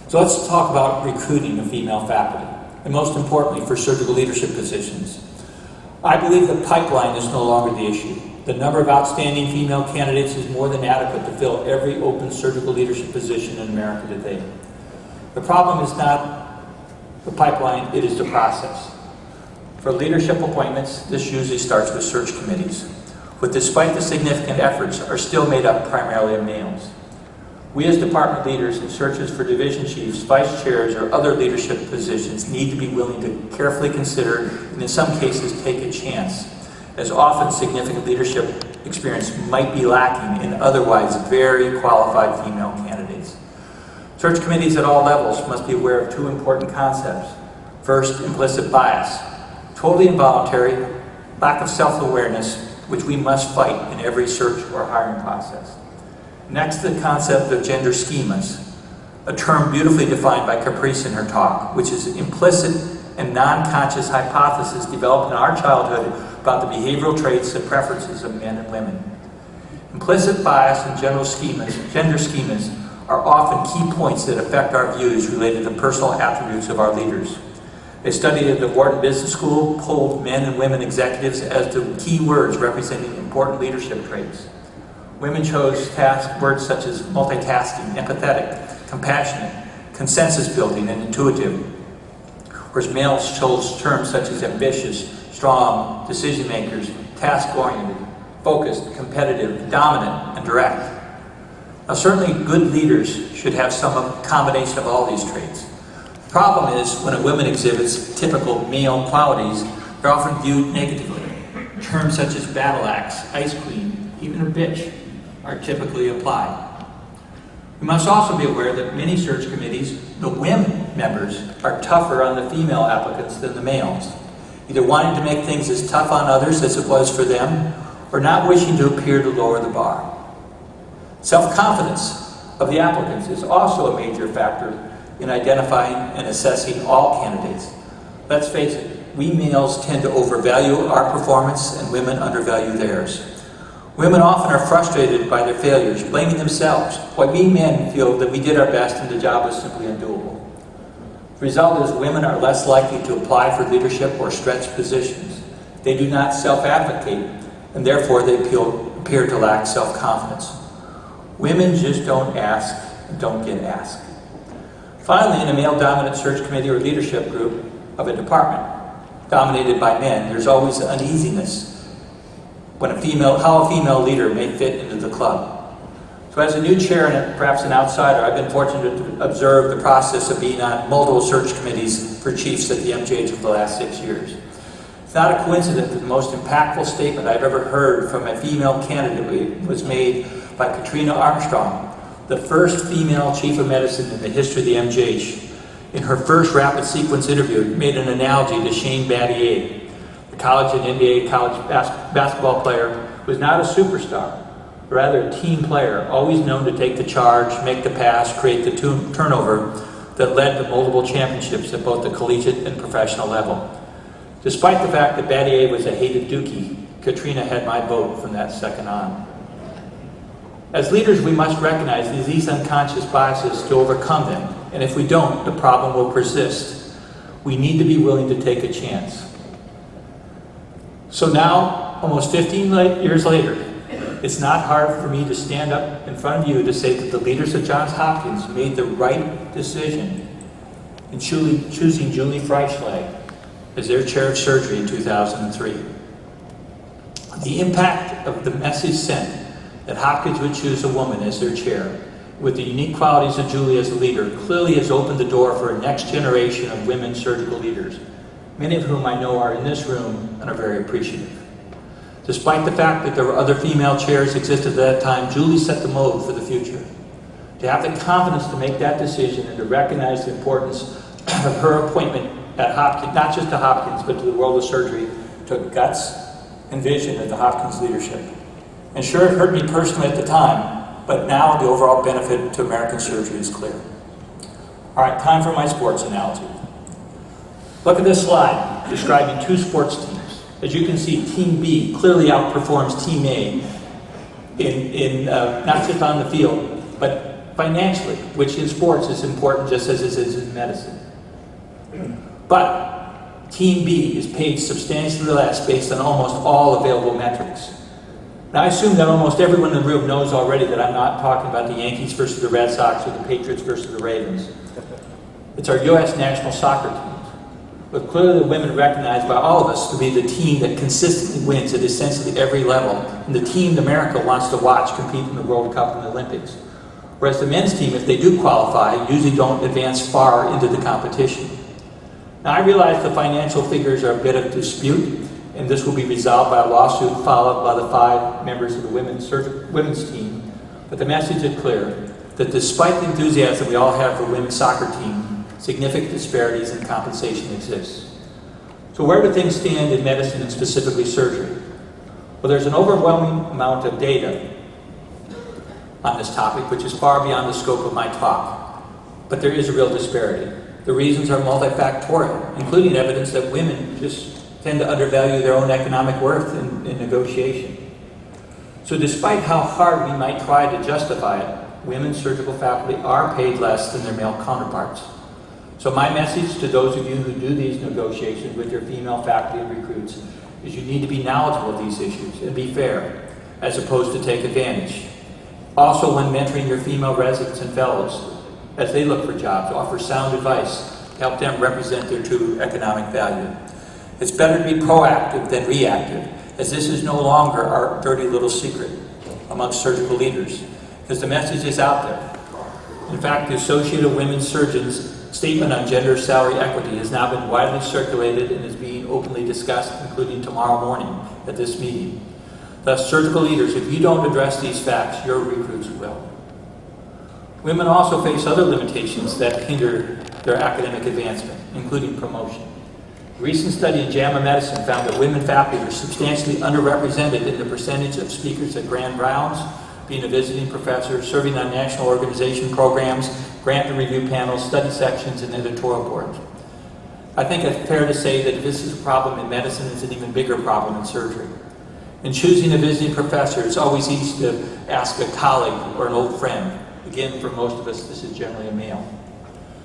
So let's talk about recruiting of female faculty, and most importantly, for surgical leadership positions. I believe the pipeline is no longer the issue. The number of outstanding female candidates is more than adequate to fill every open surgical leadership position in America today. The problem is not the pipeline, it is the process. For leadership appointments, this usually starts with search committees, which despite the significant efforts are still made up primarily of males. We as department leaders in searches for division chiefs, vice chairs, or other leadership positions need to be willing to carefully consider and in some cases take a chance, as often significant leadership experience might be lacking in otherwise very qualified female candidates. Search committees at all levels must be aware of two important concepts. First, implicit bias. Totally involuntary, lack of self-awareness, which we must fight in every search or hiring process. Next, the concept of gender schemas, a term beautifully defined by Caprice in her talk, which is implicit and non-conscious hypotheses developed in our childhood about the behavioral traits and preferences of men and women. Implicit bias and gender schemas are often key points that affect our views related to personal attributes of our leaders. A study at the Wharton Business School polled men and women executives as to key words representing important leadership traits. Women chose words such as multitasking, empathetic, compassionate, consensus building, and intuitive, whereas males chose terms such as ambitious, strong, decision makers, task-oriented, focused, competitive, dominant, and direct. Now, certainly good leaders should have some combination of all these traits. The problem is when a woman exhibits typical male qualities, they're often viewed negatively. Terms such as battle axe, ice queen, even a bitch are typically applied. We must also be aware that many search committees, the women members, are tougher on the female applicants than the males, either wanting to make things as tough on others as it was for them, or not wishing to appear to lower the bar. Self-confidence of the applicants is also a major factor in identifying and assessing all candidates. Let's face it, we males tend to overvalue our performance and women undervalue theirs. Women often are frustrated by their failures, blaming themselves, while we men feel that we did our best and the job was simply undoable. The result is women are less likely to apply for leadership or stretch positions. They do not self-advocate, and therefore they appear to lack self-confidence. Women just don't ask and don't get asked. Finally, in a male-dominant search committee or leadership group of a department dominated by men, there's always uneasiness when how a female leader may fit into the club. So as a new chair and perhaps an outsider, I've been fortunate to observe the process of being on multiple search committees for chiefs at the MJH for the last 6 years. It's not a coincidence that the most impactful statement I've ever heard from a female candidate was made by Katrina Armstrong, the first female chief of medicine in the history of the MJH. In her first rapid sequence interview, made an analogy to Shane Battier, the college and NBA college basketball player who was not a superstar, but rather a team player, always known to take the charge, make the pass, create the turnover that led to multiple championships at both the collegiate and professional level. Despite the fact that Battier was a hated dookie, Katrina had my vote from that second on. As leaders, we must recognize these unconscious biases to overcome them, and if we don't, the problem will persist. We need to be willing to take a chance. So now, almost 15 years later, it's not hard for me to stand up in front of you to say that the leaders of Johns Hopkins made the right decision in choosing Julie Freischlag as their chair of surgery in 2003. The impact of the message sent that Hopkins would choose a woman as their chair, with the unique qualities of Julie as a leader, clearly has opened the door for a next generation of women surgical leaders, many of whom I know are in this room and are very appreciative. Despite the fact that there were other female chairs existed at that time, Julie set the mode for the future. To have the confidence to make that decision and to recognize the importance of her appointment at Hopkins, not just to Hopkins, but to the world of surgery, took guts and vision of the Hopkins leadership. And sure, it hurt me personally at the time, but now the overall benefit to American surgery is clear. All right, time for my sports analogy. Look at this slide describing two sports teams. As you can see, Team B clearly outperforms Team A in not just on the field, but financially, which in sports is important just as it is in medicine. But Team B is paid substantially less based on almost all available metrics. Now, I assume that almost everyone in the room knows already that I'm not talking about the Yankees versus the Red Sox or the Patriots versus the Ravens. It's our U.S. national soccer teams, but clearly the women recognized by all of us to be the team that consistently wins at essentially every level, and the team America wants to watch compete in the World Cup and the Olympics. Whereas the men's team, if they do qualify, usually don't advance far into the competition. Now, I realize the financial figures are a bit of dispute, and this will be resolved by a lawsuit followed by the 5 members of the women's team. But the message is clear, that despite the enthusiasm we all have for women's soccer team, significant disparities in compensation exist. So where do things stand in medicine and specifically surgery? Well, there's an overwhelming amount of data on this topic, which is far beyond the scope of my talk. But there is a real disparity. The reasons are multifactorial, including evidence that women just tend to undervalue their own economic worth in negotiation. So despite how hard we might try to justify it, women surgical faculty are paid less than their male counterparts. So my message to those of you who do these negotiations with your female faculty and recruits is you need to be knowledgeable of these issues and be fair, as opposed to take advantage. Also, when mentoring your female residents and fellows, as they look for jobs, offer sound advice to help them represent their true economic value. It's better to be proactive than reactive, as this is no longer our dirty little secret amongst surgical leaders, because the message is out there. In fact, the Associated Women Surgeons statement on gender salary equity has now been widely circulated and is being openly discussed, including tomorrow morning at this meeting. Thus, surgical leaders, if you don't address these facts, your recruits will. Women also face other limitations that hinder their academic advancement, including promotion. A recent study in JAMA Medicine found that women faculty are substantially underrepresented in the percentage of speakers at grand rounds, being a visiting professor, serving on national organization programs, grant and review panels, study sections, and editorial boards. I think it's fair to say that this is a problem in medicine. It's an even bigger problem in surgery. In choosing a visiting professor, it's always easy to ask a colleague or an old friend. Again, for most of us, this is generally a male.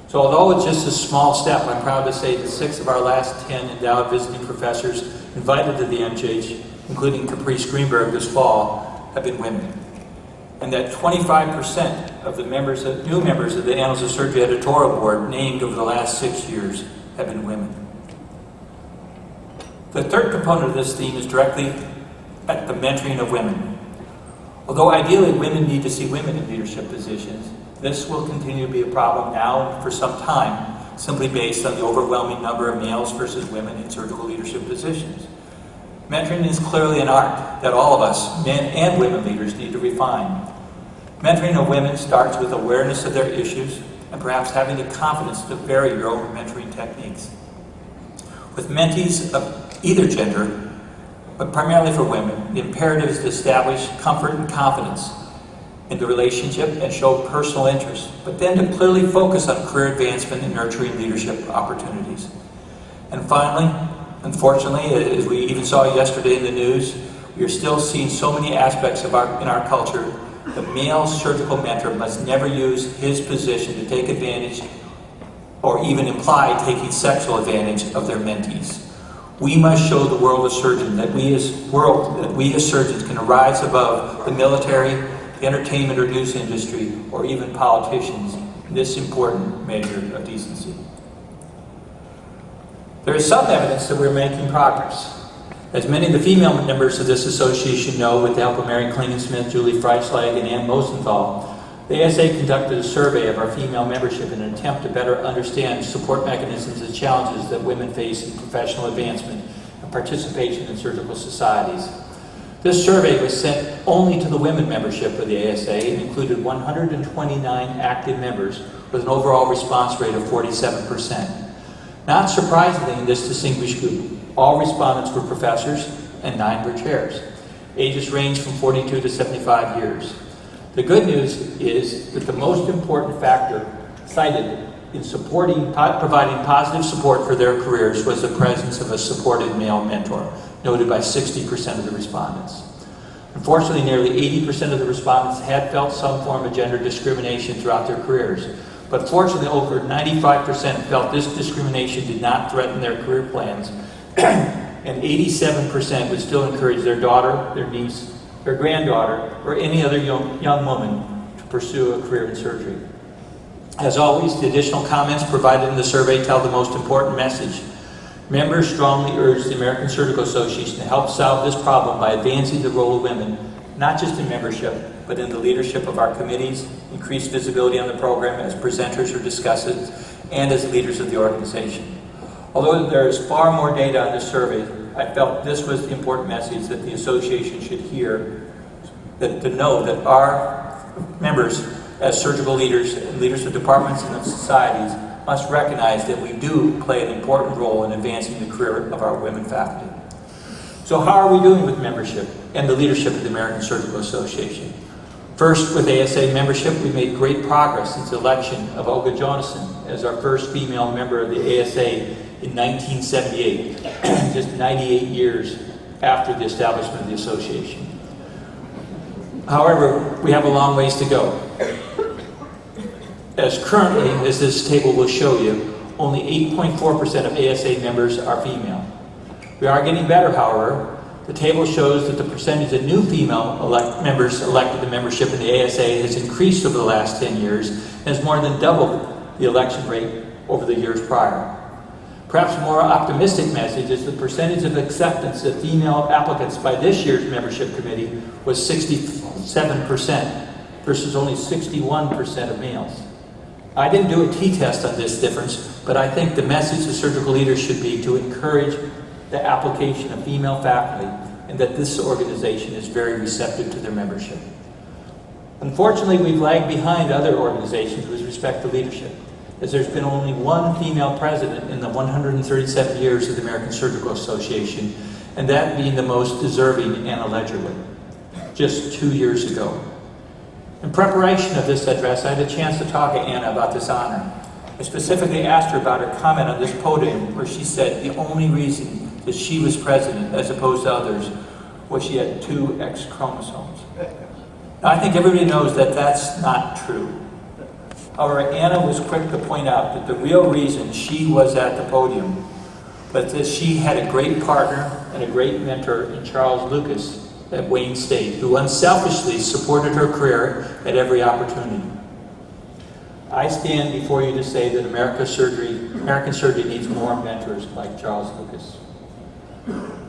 So although it's just a small step, I'm proud to say that 6 of our last 10 endowed visiting professors invited to the MJH, including Caprice Greenberg this fall, have been women. And that 25% of the new members of the Annals of Surgery editorial board named over the last 6 years have been women. The third component of this theme is directly at the mentoring of women. Although ideally women need to see women in leadership positions, this will continue to be a problem now and for some time, simply based on the overwhelming number of males versus women in surgical leadership positions. Mentoring is clearly an art that all of us, men and women leaders, need to refine. Mentoring of women starts with awareness of their issues and perhaps having the confidence to vary your own mentoring techniques. With mentees of either gender, but primarily for women, the imperative is to establish comfort and confidence in the relationship and show personal interest, but then to clearly focus on career advancement and nurturing leadership opportunities. And finally, unfortunately, as we even saw yesterday in the news, we are still seeing so many aspects of in our culture. The male surgical mentor must never use his position to take advantage or even imply taking sexual advantage of their mentees. We must show the world of surgeons that we as surgeons can rise above the military, the entertainment or news industry, or even politicians in this important measure of decency. There is some evidence that we're making progress. As many of the female members of this association know, with the help of Mary Klingensmith, Julie Freischlag, and Ann Mosenthal, the ASA conducted a survey of our female membership in an attempt to better understand support mechanisms and challenges that women face in professional advancement and participation in surgical societies. This survey was sent only to the women membership of the ASA and included 129 active members with an overall response rate of 47%. Not surprisingly, in this distinguished group, all respondents were professors and 9 were chairs. Ages ranged from 42 to 75 years. The good news is that the most important factor cited in providing positive support for their careers was the presence of a supportive male mentor, noted by 60% of the respondents. Unfortunately, nearly 80% of the respondents had felt some form of gender discrimination throughout their careers, but fortunately over 95% felt this discrimination did not threaten their career plans, and 87% would still encourage their daughter, their niece, their granddaughter, or any other young woman to pursue a career in surgery. As always, the additional comments provided in the survey tell the most important message. Members strongly urge the American Surgical Association to help solve this problem by advancing the role of women, not just in membership, but in the leadership of our committees, increase visibility on the program as presenters or discussants, and as leaders of the organization. Although there is far more data on this survey, I felt this was the important message that the association should hear, to know that our members as surgical leaders and leaders of departments and of societies must recognize that we do play an important role in advancing the career of our women faculty. So how are we doing with membership and the leadership of the American Surgical Association? First, with ASA membership, we made great progress since the election of Olga Jonasson as our first female member of the ASA in 1978, just 98 years after the establishment of the association. However, we have a long ways to go. As currently, as this table will show you, only 8.4% of ASA members are female. We are getting better, however. The table shows that the percentage of new female members elected to membership in the ASA has increased over the last 10 years and has more than doubled the election rate over the years prior. Perhaps a more optimistic message is the percentage of acceptance of female applicants by this year's membership committee was 67% versus only 61% of males. I didn't do a t-test on this difference, but I think the message to surgical leaders should be to encourage the application of female faculty and that this organization is very receptive to their membership. Unfortunately, we've lagged behind other organizations with respect to leadership, as there's been only one female president in the 137 years of the American Surgical Association, and that being the most deserving, Anna Ledgerwood, just 2 years ago. In preparation of this address, I had a chance to talk to Anna about this honor. I specifically asked her about her comment on this podium where she said the only reason that she was president, as opposed to others, was she had 2 X chromosomes. Now, I think everybody knows that that's not true. However, Anna was quick to point out that the real reason she was at the podium was that she had a great partner and a great mentor in Charles Lucas at Wayne State, who unselfishly supported her career at every opportunity. I stand before you to say that American surgery needs more mentors like Charles Lucas.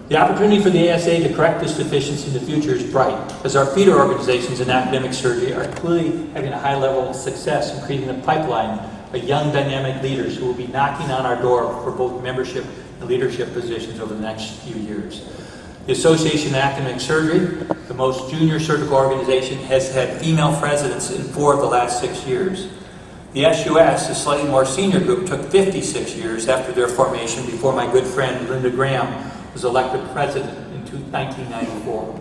The opportunity for the ASA to correct this deficiency in the future is bright, as our feeder organizations in academic surgery are clearly having a high level of success in creating a pipeline of young dynamic leaders who will be knocking on our door for both membership and leadership positions over the next few years. The Association of Academic Surgery, the most junior surgical organization, has had female presidents in 4 of the last 6 years. The SUS, a slightly more senior group, took 56 years after their formation before my good friend Linda Graham was elected president in 1994.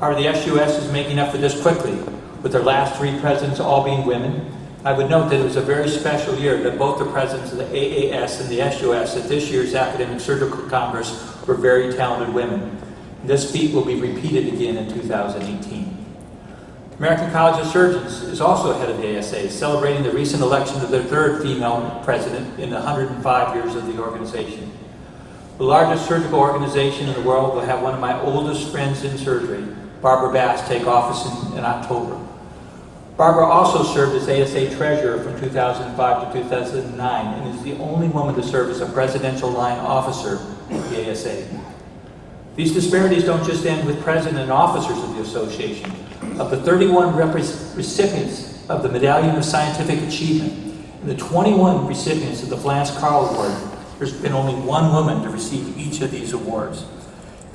However, the SUS is making up for this quickly, with their last 3 presidents all being women. I would note that it was a very special year that both the presidents of the AAS and the SUS at this year's Academic Surgical Congress were very talented women. This feat will be repeated again in 2018. American College of Surgeons is also ahead of the ASA, celebrating the recent election of their 3rd female president in the 105 years of the organization. The largest surgical organization in the world will have one of my oldest friends in surgery, Barbara Bass, take office in October. Barbara also served as ASA treasurer from 2005 to 2009 and is the only woman to serve as a presidential line officer at the ASA. These disparities don't just end with president and officers of the association. Of the 31 recipients of the Medallion of Scientific Achievement and the 21 recipients of the Flance Carl Award, there's been only one woman to receive each of these awards.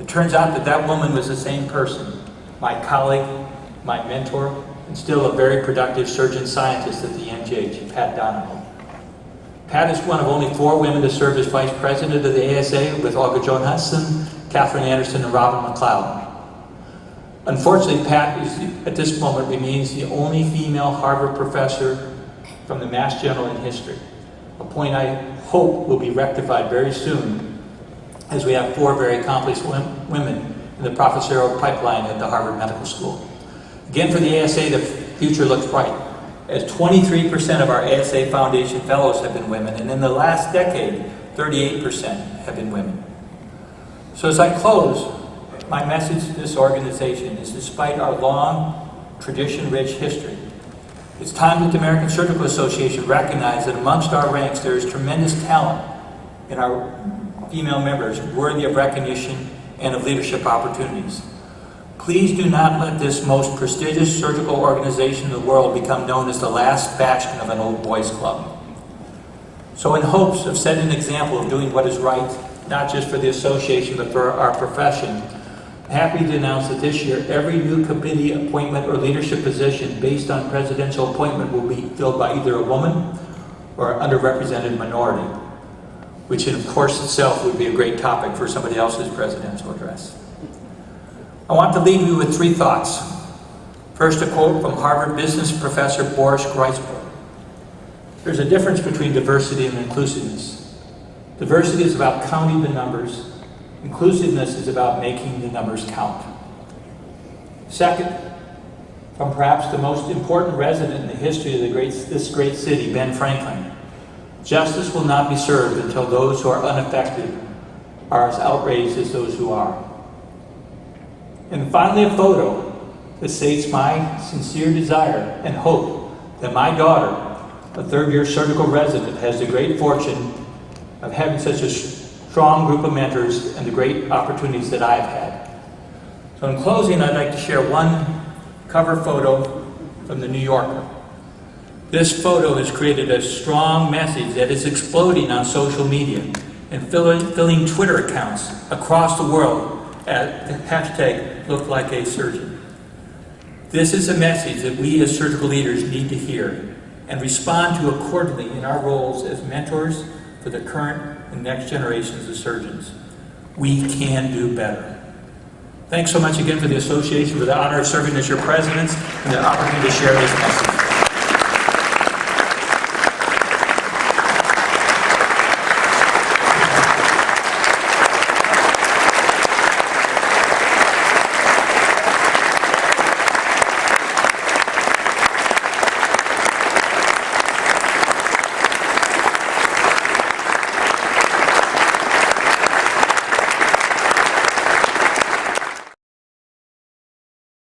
It turns out that that woman was the same person, my colleague, my mentor, and still a very productive surgeon-scientist at the MGH, Pat Donahoe. Pat is one of only 4 women to serve as vice president of the ASA, with Olga Jonasson, Catherine Anderson, and Robin McLeod. Unfortunately, Pat at this moment remains the only female Harvard professor from the Mass General in history, a point I hope will be rectified very soon, as we have 4 very accomplished women in the professorial pipeline at the Harvard Medical School. Again, for the ASA, the future looks bright, as 23% of our ASA Foundation Fellows have been women, and in the last decade, 38% have been women. So as I close, my message to this organization is, despite our long, tradition-rich history, it's time that the American Surgical Association recognize that amongst our ranks there is tremendous talent in our female members worthy of recognition and of leadership opportunities. Please do not let this most prestigious surgical organization in the world become known as the last bastion of an old boys club. So in hopes of setting an example of doing what is right, not just for the association but for our profession, I'm happy to announce that this year every new committee appointment or leadership position based on presidential appointment will be filled by either a woman or an underrepresented minority, which in course itself would be a great topic for somebody else's presidential address. I want to leave you with 3 thoughts. First, a quote from Harvard business professor Boris Groysberg. There's a difference between diversity and inclusiveness. Diversity is about counting the numbers. Inclusiveness is about making the numbers count. Second, from perhaps the most important resident in the history of this great city, Ben Franklin, justice will not be served until those who are unaffected are as outraged as those who are. And finally, a photo that states my sincere desire and hope that my daughter, a third-year surgical resident, has the great fortune of having such a strong group of mentors and the great opportunities that I've had. So in closing, I'd like to share one cover photo from the New Yorker. This photo has created a strong message that is exploding on social media and filling Twitter accounts across the world at the hashtag #LookLikeASurgeon. This is a message that we as surgical leaders need to hear and respond to accordingly in our roles as mentors for the current and next generations of surgeons. We can do better. Thanks so much again for the association, for the honor of serving as your presidents and the opportunity to share this message.